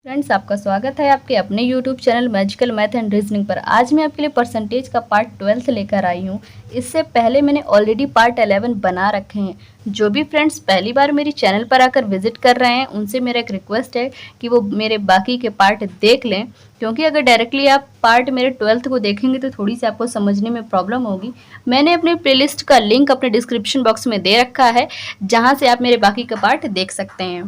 Friends, आपका स्वागत है आपके अपने YouTube channel magical math and reasoning पर। आज मैं आपके लिए परसेंटेज का पार्ट 12 लेकर आई हूँ। इससे पहले मैंने ऑलरेडी पार्ट 11 बना रखे हैं। जो भी फ्रेंड्स पहली बार मेरी चैनल पर आकर विजिट कर रहे हैं उनसे मेरा एक रिक्वेस्ट है कि वो मेरे बाकी के पार्ट देख लें, क्योंकि अगर डायरेक्टली आप पार्ट मेरे 12 को देखेंगे तो थोड़ी सी आपको समझने में प्रॉब्लम होगी। मैंने अपने प्लेलिस्ट का लिंक अपने डिस्क्रिप्शन बॉक्स में दे रखा है, जहाँ से आप मेरे बाकी का पार्ट देख सकते हैं।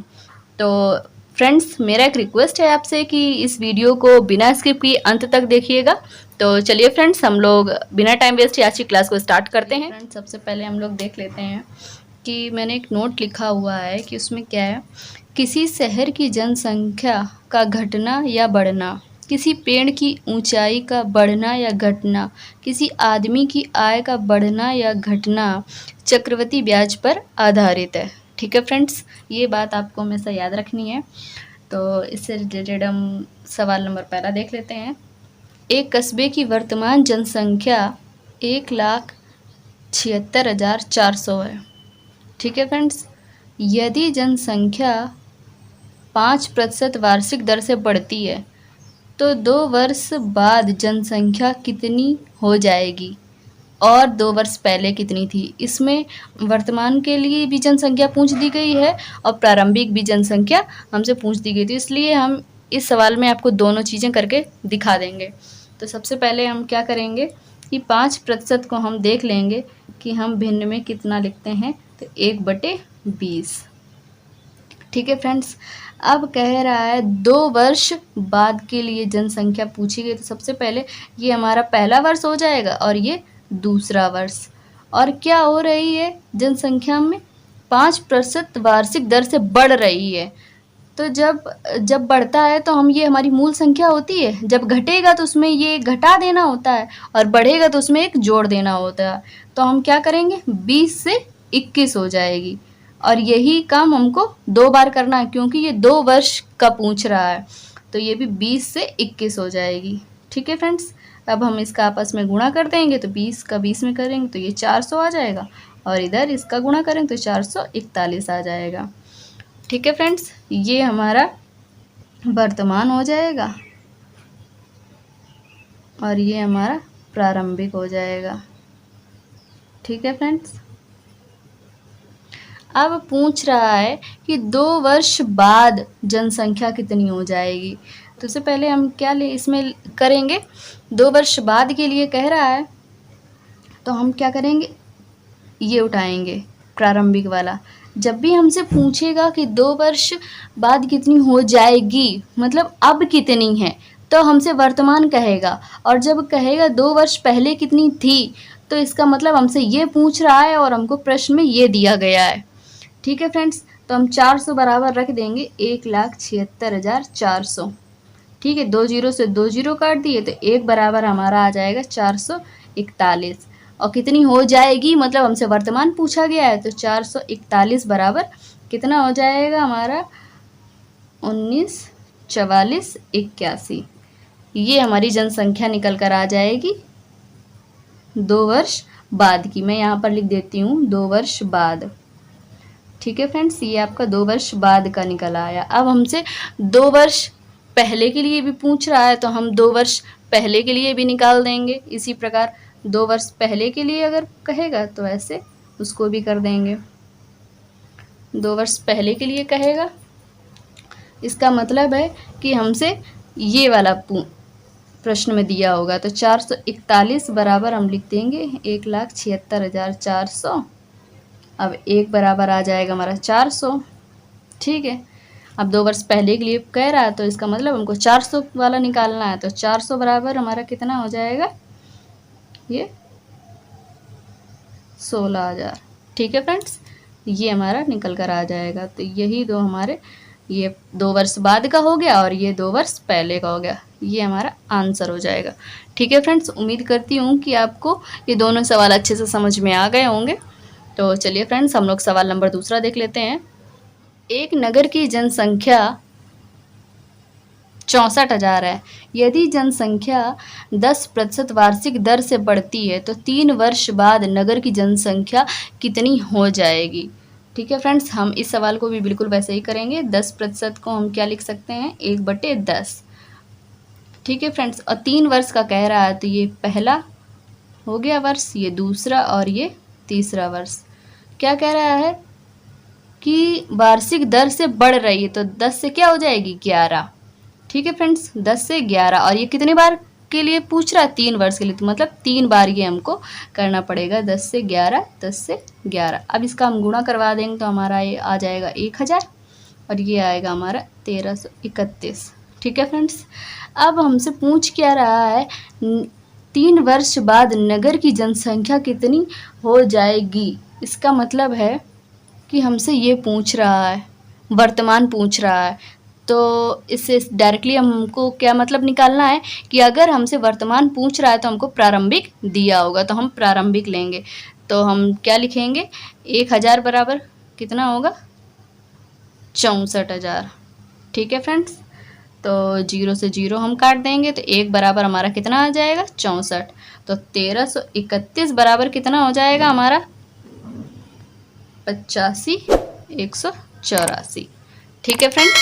तो फ्रेंड्स, मेरा एक रिक्वेस्ट है आपसे कि इस वीडियो को बिना स्किप किए अंत तक देखिएगा। तो चलिए फ्रेंड्स, हम लोग बिना टाइम वेस्ट आज की क्लास को स्टार्ट करते हैं। फ्रेंड्स, सबसे पहले हम लोग देख लेते हैं कि मैंने एक नोट लिखा हुआ है कि उसमें क्या है। किसी शहर की जनसंख्या का घटना या बढ़ना, किसी पेड़ की ऊंचाई का बढ़ना या घटना, किसी आदमी की आय का बढ़ना या घटना चक्रवृद्धि ब्याज पर आधारित है। ठीक है फ्रेंड्स, ये बात आपको हमेशा याद रखनी है। तो इससे रिलेटेड हम सवाल नंबर पहला देख लेते हैं। एक कस्बे की वर्तमान जनसंख्या 1,76,400 है। ठीक है फ्रेंड्स, यदि जनसंख्या 5% वार्षिक दर से बढ़ती है तो 2 वर्ष बाद जनसंख्या कितनी हो जाएगी और 2 वर्ष पहले कितनी थी। इसमें वर्तमान के लिए भी जनसंख्या पूछ दी गई है और प्रारंभिक भी जनसंख्या हमसे पूछ दी गई थी, इसलिए हम इस सवाल में आपको दोनों चीज़ें करके दिखा देंगे। तो सबसे पहले हम क्या करेंगे कि 5% को हम देख लेंगे कि हम भिन्न में कितना लिखते हैं, तो 1/20। ठीक है फ्रेंड्स, अब कह रहा है 2 वर्ष बाद के लिए जनसंख्या पूछी गई, तो सबसे पहले ये हमारा पहला वर्ष हो जाएगा और ये दूसरा वर्ष। और क्या हो रही है जनसंख्या में 5% वार्षिक दर से बढ़ रही है। तो जब बढ़ता है तो हम ये हमारी मूल संख्या होती है, जब घटेगा तो उसमें ये घटा देना होता है और बढ़ेगा तो उसमें एक जोड़ देना होता है। तो हम क्या करेंगे, 20 से 21 हो जाएगी। और यही काम हमको 2 बार करना है, क्योंकि ये 2 वर्ष का पूछ रहा है, तो ये भी 20 से 21 हो जाएगी। ठीक है फ्रेंड्स, अब हम इसका आपस में गुणा कर देंगे, तो 20 का 20 में करेंगे तो ये 400 आ जाएगा, और इधर इसका गुणा करेंगे तो 441 आ जाएगा। ठीक है फ्रेंड्स, ये हमारा वर्तमान हो जाएगा और ये हमारा प्रारंभिक हो जाएगा। ठीक है फ्रेंड्स, अब पूछ रहा है कि 2 वर्ष बाद जनसंख्या कितनी हो जाएगी। तो उससे पहले हम क्या इसमें करेंगे, 2 वर्ष बाद के लिए कह रहा है तो हम क्या करेंगे, ये उठाएंगे प्रारंभिक वाला। जब भी हमसे पूछेगा कि 2 वर्ष बाद कितनी हो जाएगी, मतलब अब कितनी है, तो हमसे वर्तमान कहेगा। और जब कहेगा 2 वर्ष पहले कितनी थी, तो इसका मतलब हमसे ये पूछ रहा है और हमको प्रश्न में ये दिया गया है। ठीक है फ्रेंड्स, तो हम 400 बराबर रख देंगे 1,76,400। ठीक है, 2 जीरो से 2 जीरो काट दिए तो 1 बराबर हमारा आ जाएगा 441। और कितनी हो जाएगी, मतलब हमसे वर्तमान पूछा गया है, तो 441 बराबर कितना हो जाएगा हमारा 19, 44, 81। ये हमारी जनसंख्या निकल कर आ जाएगी 2 वर्ष बाद की। मैं यहाँ पर लिख देती हूँ 2 वर्ष बाद। ठीक है फ्रेंड्स, ये आपका 2 वर्ष बाद का निकल आया। अब हमसे 2 वर्ष पहले के लिए भी पूछ रहा है, तो हम 2 वर्ष पहले के लिए भी निकाल देंगे। इसी प्रकार 2 वर्ष पहले के लिए अगर कहेगा तो ऐसे उसको भी कर देंगे। 2 वर्ष पहले के लिए कहेगा, इसका मतलब है कि हमसे ये वाला प्रश्न में दिया होगा, तो 441 बराबर हम लिख देंगे 1,76,400। अब 1 बराबर आ जाएगा हमारा 400। ठीक है, अब 2 वर्ष पहले के लिए कह रहा है, तो इसका मतलब हमको 400 वाला निकालना है, तो 400 बराबर हमारा कितना हो जाएगा, ये 16,000। ठीक है फ्रेंड्स, ये हमारा निकल कर आ जाएगा। तो यही दो हमारे, ये 2 वर्ष बाद का हो गया और ये 2 वर्ष पहले का हो गया, ये हमारा आंसर हो जाएगा। ठीक है फ्रेंड्स, उम्मीद करती हूँ कि आपको ये दोनों सवाल अच्छे से समझ में आ गए होंगे। तो चलिए फ्रेंड्स, हम लोग सवाल नंबर दूसरा देख लेते हैं। एक नगर की जनसंख्या 64,000 है। यदि जनसंख्या 10% वार्षिक दर से बढ़ती है तो 3 वर्ष बाद नगर की जनसंख्या कितनी हो जाएगी। ठीक है फ्रेंड्स, हम इस सवाल को भी बिल्कुल वैसे ही करेंगे। 10% को हम क्या लिख सकते हैं, 1/10। ठीक है फ्रेंड्स, और 3 वर्ष का कह रहा है तो ये पहला हो गया वर्ष, ये दूसरा और ये तीसरा वर्ष। क्या कह रहा है कि वार्षिक दर से बढ़ रही है, तो 10 से क्या हो जाएगी, 11। ठीक है फ्रेंड्स, 10 से 11, और ये कितने बार के लिए पूछ रहा है, 3 वर्ष के लिए, तो मतलब 3 बार ये हमको करना पड़ेगा। 10 से 11, 10 से 11। अब इसका हम गुणा करवा देंगे तो हमारा ये आ जाएगा 1000, और ये आएगा हमारा 1331। ठीक है फ्रेंड्स, अब हमसे पूछ क्या रहा है, 3 वर्ष बाद नगर की जनसंख्या कितनी हो जाएगी। इसका मतलब है कि हमसे ये पूछ रहा है, वर्तमान पूछ रहा है, तो इससे डायरेक्टली हमको क्या मतलब निकालना है कि अगर हमसे वर्तमान पूछ रहा है तो हमको प्रारंभिक दिया होगा, तो हम प्रारंभिक लेंगे। तो हम क्या लिखेंगे, 1000 बराबर कितना होगा, 64,000। ठीक है फ्रेंड्स, तो 0 से 0 हम काट देंगे, तो 1 बराबर हमारा कितना आ जाएगा, 64। तो 1331 बराबर कितना हो जाएगा हमारा, 85, 184। ठीक है फ्रेंड्स,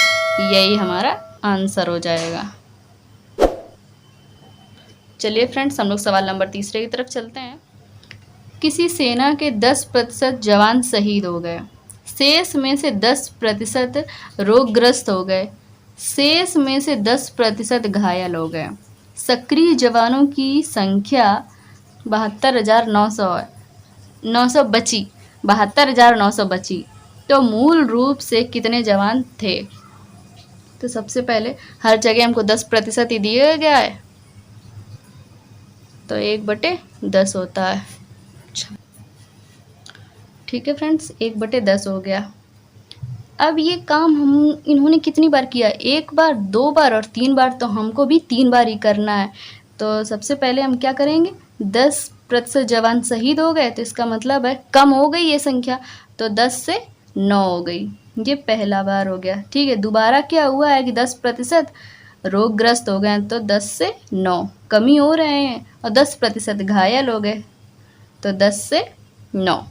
यही हमारा आंसर हो जाएगा। चलिए फ्रेंड्स, हम लोग सवाल नंबर तीसरे की तरफ चलते हैं। किसी सेना के 10% जवान शहीद हो गए, शेष में से 10% रोगग्रस्त हो गए, शेष में से 10% घायल हो गए। सक्रिय जवानों की संख्या 72,900 बची, 72,900 बची। तो मूल रूप से कितने जवान थे। तो सबसे पहले हर जगह हमको 10% ही दिया गया है, तो 1/10 होता है। ठीक है फ्रेंड्स, 1/10 हो गया। अब ये काम हम इन्होंने कितनी बार किया, 1 बार, 2 बार और 3 बार, तो हमको भी 3 बार ही करना है। तो सबसे पहले हम क्या करेंगे, 10% जवान शहीद हो गए, तो इसका मतलब है कम हो गई ये संख्या, तो 10 से 9 हो गई। ये पहला बार हो गया। ठीक है, दोबारा क्या हुआ है कि 10% रोगग्रस्त हो गए, तो 10 से 9 कमी हो रहे हैं, और 10% घायल हो गए, तो 10 से 9।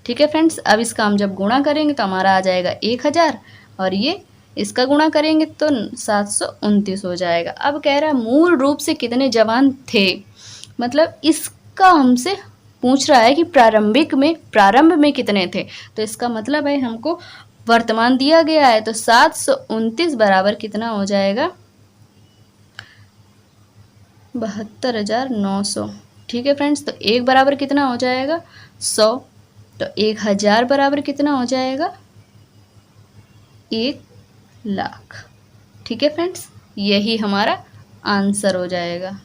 ठीक है फ्रेंड्स, अब इसका हम जब गुणा करेंगे तो हमारा आ जाएगा 1000, और ये इसका गुणा करेंगे तो 729 हो जाएगा। अब कह रहा है मूल रूप से कितने जवान थे, मतलब इसका हमसे पूछ रहा है कि प्रारंभ में कितने थे। तो इसका मतलब है हमको वर्तमान दिया गया है, तो 729 बराबर कितना हो जाएगा, 72,900। ठीक है फ्रेंड्स, तो 1 बराबर कितना हो जाएगा, 100। तो 1000 बराबर कितना हो जाएगा, 1,00,000। ठीक है फ्रेंड्स, यही हमारा आंसर हो जाएगा।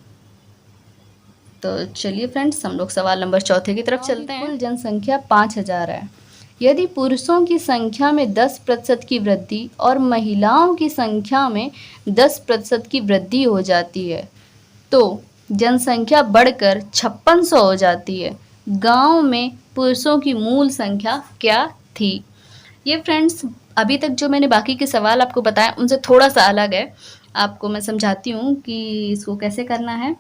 तो चलिए फ्रेंड्स, हम लोग सवाल नंबर 4 की तरफ चलते हैं। कुल जनसंख्या 5000 है। यदि पुरुषों की संख्या में 10% की वृद्धि और महिलाओं की संख्या में 10% की वृद्धि हो जाती है, तो जनसंख्या बढ़कर 5600 हो जाती है। गांव में पुरुषों की मूल संख्या क्या थी। ये फ्रेंड्स, अभी तक जो मैंने बाकी के सवाल आपको बताए उनसे थोड़ा सा अलग है। आपको मैं समझाती हूँ कि इसको कैसे करना है।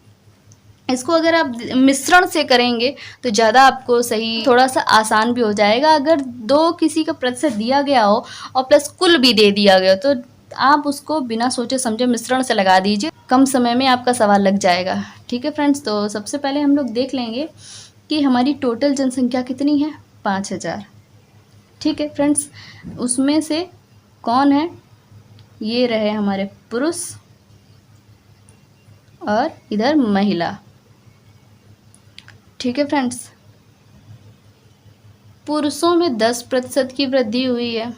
इसको अगर आप मिश्रण से करेंगे तो ज़्यादा आपको सही, थोड़ा सा आसान भी हो जाएगा। अगर 2 किसी का प्रतिशत दिया गया हो और प्लस कुल भी दे दिया गया, तो आप उसको बिना सोचे समझे मिश्रण से लगा दीजिए, कम समय में आपका सवाल लग जाएगा। ठीक है फ्रेंड्स, तो सबसे पहले हम लोग देख लेंगे कि हमारी टोटल जनसंख्या कितनी है, 5000। ठीक है फ्रेंड्स, उसमें से कौन है, ये रहे हमारे पुरुष और इधर महिला। ठीक है फ्रेंड्स, पुरुषों में 10% की वृद्धि हुई है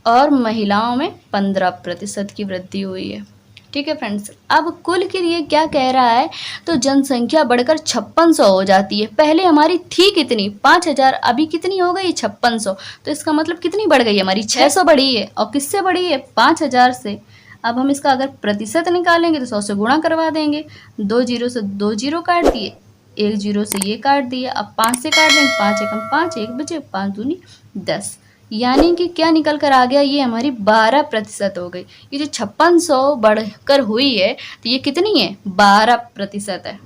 और महिलाओं में 15% की वृद्धि हुई है। ठीक है फ्रेंड्स, अब कुल के लिए क्या कह रहा है, तो जनसंख्या बढ़कर 5600 हो जाती है। पहले हमारी थी कितनी, 5000, अभी कितनी हो गई, 5600। तो इसका मतलब कितनी बढ़ गई, हमारी 600 बढ़ी है। और किससे बढ़ी है, 5000 से। अब हम इसका अगर प्रतिशत निकालेंगे तो 100 से गुणा करवा देंगे। 2 जीरो से 2 जीरो काट दिए, 1 जीरो से ये काट दिया। अब 5 से काट देंगे, 5 एकम 5, 1 बचे, 5 दूनी 10। यानी कि क्या निकल कर आ गया, ये हमारी 12% हो गई। ये जो 5600 बढ़कर हुई है, तो ये कितनी है, 12% है।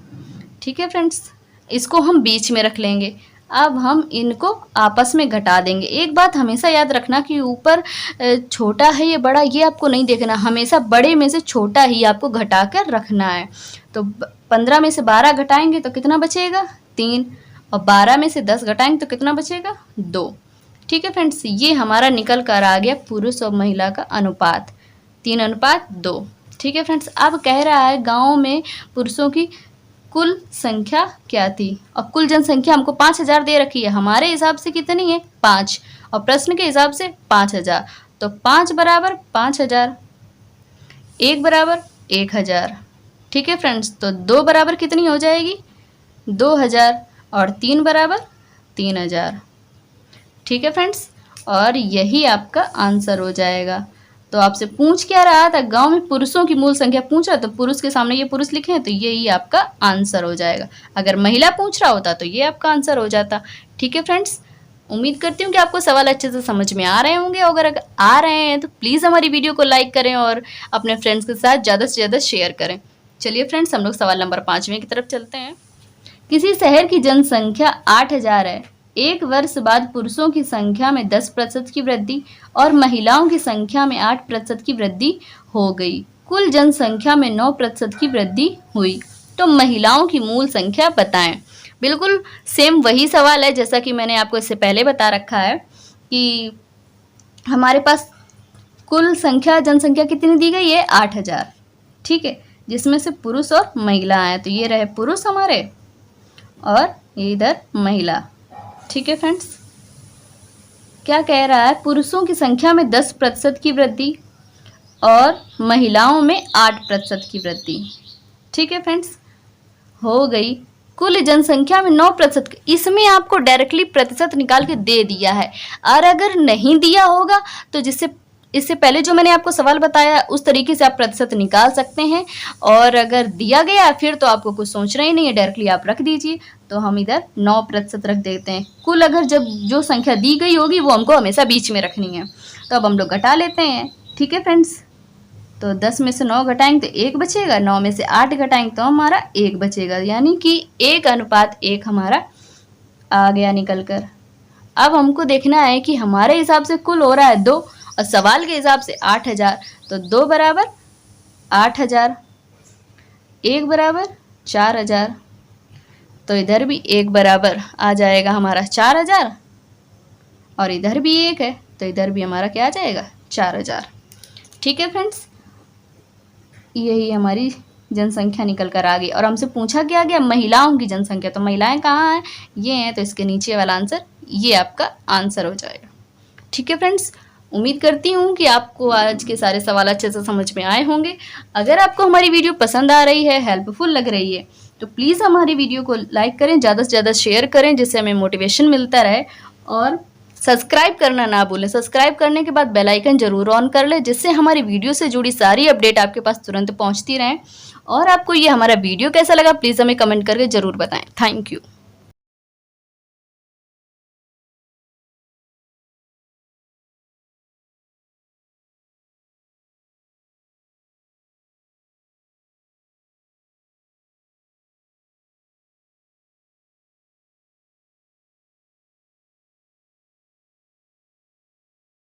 ठीक है फ्रेंड्स, इसको हम बीच में रख लेंगे। अब हम इनको आपस में घटा देंगे। एक बात हमेशा याद रखना कि ऊपर छोटा है या बड़ा ये आपको नहीं देखना, हमेशा बड़े में से छोटा ही आपको घटा कर रखना है। तो 15 में से 12 घटाएंगे तो कितना बचेगा 3, और 12 में से 10 घटाएंगे तो कितना बचेगा 2। ठीक है फ्रेंड्स, ये हमारा निकल कर आ गया पुरुष और महिला का अनुपात 3:2। ठीक है फ्रेंड्स, अब कह रहा है गाँव में पुरुषों की कुल संख्या क्या थी। और कुल जनसंख्या हमको 5000 दे रखी है, हमारे हिसाब से कितनी है 5, और प्रश्न के हिसाब से 5000। तो 5 बराबर 5000, 1 बराबर 1000। ठीक है फ्रेंड्स, तो 2 बराबर कितनी हो जाएगी 2000, और 3 बराबर 3000। ठीक है फ्रेंड्स, और यही आपका आंसर हो जाएगा। तो आपसे पूछ क्या रहा था, गांव में पुरुषों की मूल संख्या पूछ रहा, तो पुरुष के सामने ये पुरुष लिखे हैं तो यही आपका आंसर हो जाएगा। अगर महिला पूछ रहा होता तो ये आपका आंसर हो जाता। ठीक है फ्रेंड्स, उम्मीद करती हूँ कि आपको सवाल अच्छे से समझ में आ रहे होंगे। अगर आ रहे हैं तो प्लीज़ हमारी वीडियो को लाइक करें और अपने फ्रेंड्स के साथ ज़्यादा से ज़्यादा शेयर करें। चलिए फ्रेंड्स, हम लोग सवाल नंबर 5वें की तरफ चलते हैं। किसी शहर की जनसंख्या 8000 है। एक वर्ष बाद पुरुषों की संख्या में 10% की वृद्धि और महिलाओं की संख्या में 8% की वृद्धि हो गई। कुल जनसंख्या में 9% की वृद्धि हुई, तो महिलाओं की मूल संख्या बताएं। बिल्कुल सेम वही सवाल है जैसा कि मैंने आपको इससे पहले बता रखा है कि हमारे पास कुल संख्या जनसंख्या कितनी दी गई है 8000। ठीक है, जिसमें से पुरुष और महिला हैं। तो ये रहे पुरुष हमारे और ये इधर महिला। ठीक है फ्रेंड्स, क्या कह रहा है, पुरुषों की संख्या में 10% की वृद्धि और महिलाओं में 8% की वृद्धि। ठीक है फ्रेंड्स, हो गई। कुल जनसंख्या में 9%, इसमें आपको डायरेक्टली प्रतिशत निकाल के दे दिया है। और अगर नहीं दिया होगा तो इससे पहले जो मैंने आपको सवाल बताया उस तरीके से आप प्रतिशत निकाल सकते हैं। और अगर दिया गया फिर तो आपको कुछ सोचना ही नहीं है, डायरेक्टली आप रख दीजिए। तो हम इधर 9% रख देते हैं। कुल अगर जब जो संख्या दी गई होगी वो हमको हमेशा बीच में रखनी है। तो अब हम लोग घटा लेते हैं। ठीक है फ्रेंड्स, तो 10 में से 9 घटाएंगे तो 1 बचेगा, 9 में से 8 घटाएंगे तो हमारा 1 बचेगा, यानी कि 1:1 हमारा आ गया निकल कर। अब हमको देखना है कि हमारे हिसाब से कुल हो रहा है 2 और सवाल के हिसाब से 8000। तो 2 बराबर 8000, 1 बराबर 4000, तो इधर भी 1 बराबर आ जाएगा हमारा 4000, और इधर भी 1 है तो इधर भी हमारा क्या आ जाएगा 4000। ठीक है फ्रेंड्स, यही हमारी जनसंख्या निकल कर आ गई। और हमसे पूछा क्या गया महिलाओं की जनसंख्या, तो महिलाएं कहाँ हैं, ये हैं, तो इसके नीचे वाला आंसर ये आपका आंसर हो जाएगा। ठीक है फ्रेंड्स, उम्मीद करती हूँ कि आपको आज के सारे सवाल अच्छे से समझ में आए होंगे। अगर आपको हमारी वीडियो पसंद आ रही है, हेल्पफुल लग रही है, तो प्लीज़ हमारी वीडियो को लाइक करें, ज़्यादा से ज़्यादा शेयर करें, जिससे हमें मोटिवेशन मिलता रहे। और सब्सक्राइब करना ना भूलें। सब्सक्राइब करने के बाद बेल आइकन जरूर ऑन कर लें, जिससे हमारी वीडियो से जुड़ी सारी अपडेट आपके पास तुरंत पहुँचती रहें। और आपको ये हमारा वीडियो कैसा लगा प्लीज़ हमें कमेंट करके ज़रूर बताएँ। Thank you.